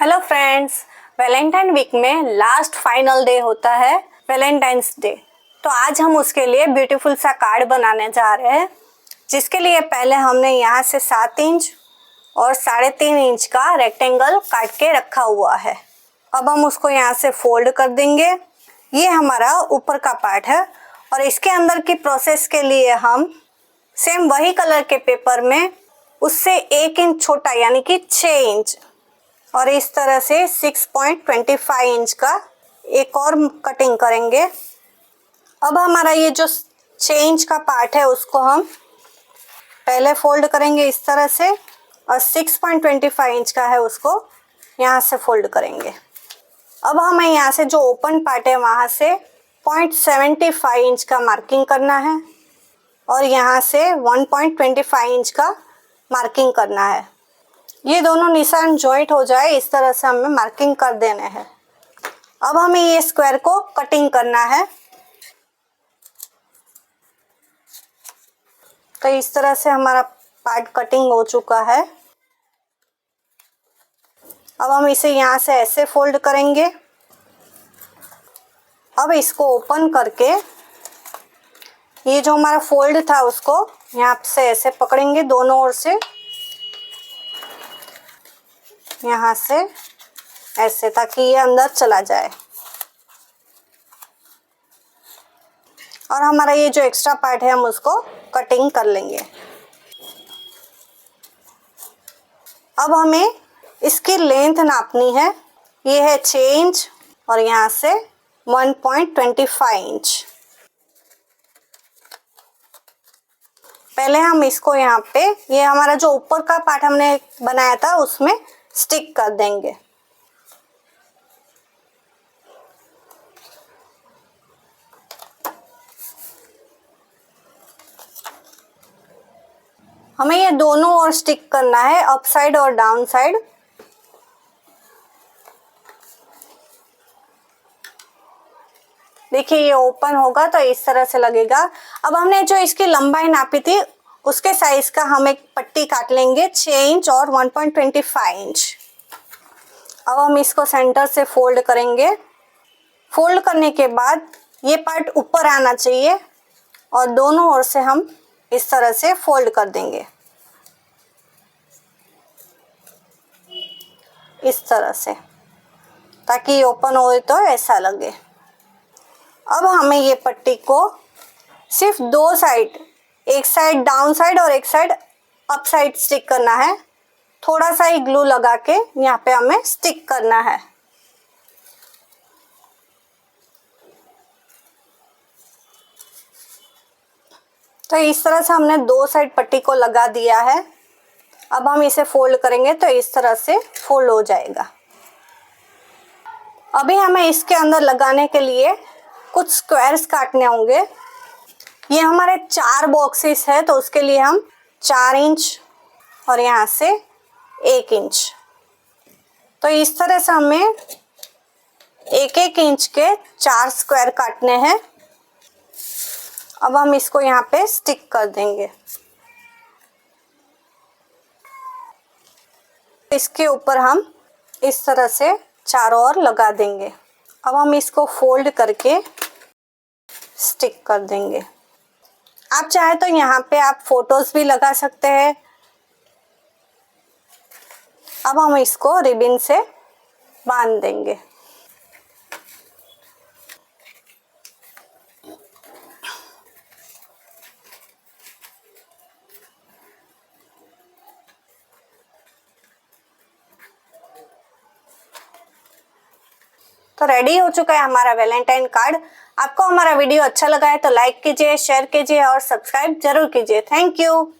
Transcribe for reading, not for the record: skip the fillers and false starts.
Hello friends, Valentine week में last final day होता है वैलेंटाइंस डे। तो आज हम उसके लिए ब्यूटीफुल सा कार्ड बनाने जा रहे हैं, जिसके लिए पहले हमने यहाँ से 7 इंच और 3.5 इंच का रेक्टेंगल काट के रखा हुआ है। अब हम उसको यहाँ से फोल्ड कर देंगे। ये हमारा ऊपर का पार्ट है और इसके अंदर की प्रोसेस के लिए हम सेम वही कलर के पेपर में उससे 1 इंच छोटा यानी कि 6 इंच और इस तरह से 6.25 इंच का एक और कटिंग करेंगे। अब हमारा ये जो 6 इंच का पार्ट है उसको हम पहले फोल्ड करेंगे इस तरह से और 6.25 इंच का है उसको यहाँ से फोल्ड करेंगे। अब हमें यहाँ से जो ओपन पार्ट है वहाँ से 0.75 इंच का मार्किंग करना है और यहाँ से 1.25 इंच का मार्किंग करना है। ये दोनों निशान जॉइंट हो जाए इस तरह से हमें मार्किंग कर देने हैं। अब हमें ये स्क्वायर को कटिंग करना है। तो इस तरह से हमारा पार्ट कटिंग हो चुका है। अब हम इसे यहाँ से ऐसे फोल्ड करेंगे। अब इसको ओपन करके ये जो हमारा फोल्ड था उसको यहाँ से ऐसे पकड़ेंगे दोनों ओर से, यहाँ से ऐसे, ताकि ये अंदर चला जाए। और हमारा ये जो एक्स्ट्रा पार्ट है हम उसको कटिंग कर लेंगे। अब हमें इसकी लेंथ नापनी है। ये है 6 इंच और यहाँ से 1.25 इंच। पहले हम इसको यहाँ पे ये हमारा जो ऊपर का पार्ट हमने बनाया था उसमें स्टिक कर देंगे। हमें ये दोनों ओर स्टिक करना है, अप साइड और डाउन साइड। देखिए ये ओपन होगा तो इस तरह से लगेगा। अब हमने जो इसकी लंबाई नापी थी उसके साइज का हम एक पट्टी काट लेंगे 6 इंच और 1.25 इंच। अब हम इसको सेंटर से फोल्ड करेंगे। फोल्ड करने के बाद ये पार्ट ऊपर आना चाहिए और दोनों ओर से हम इस तरह से फोल्ड कर देंगे, इस तरह से, ताकि ये ओपन हो तो ऐसा लगे। अब हमें ये पट्टी को सिर्फ 2 साइड, एक साइड डाउन साइड और एक साइड अप साइड स्टिक करना है। थोड़ा सा ही ग्लू लगा के यहाँ पे हमें स्टिक करना है। तो इस तरह से हमने 2 साइड पट्टी को लगा दिया है। अब हम इसे फोल्ड करेंगे तो इस तरह से फोल्ड हो जाएगा। अभी हमें इसके अंदर लगाने के लिए कुछ स्क्वायर्स काटने होंगे। ये हमारे 4 बॉक्सेस है तो उसके लिए हम 4 इंच और यहाँ से 1 इंच, तो इस तरह से हमें 1-1 इंच के 4 स्क्वायर काटने हैं। अब हम इसको यहाँ पे स्टिक कर देंगे। इसके ऊपर हम इस तरह से चारों ओर लगा देंगे। अब हम इसको फोल्ड करके स्टिक कर देंगे। आप चाहे तो यहाँ पे आप फोटोज भी लगा सकते हैं। अब हम इसको रिबन से बांध देंगे। तो रेडी हो चुका है हमारा वैलेंटाइन कार्ड। आपको हमारा वीडियो अच्छा लगा है तो लाइक कीजिए, शेयर कीजिए और सब्सक्राइब जरूर कीजिए। Thank you.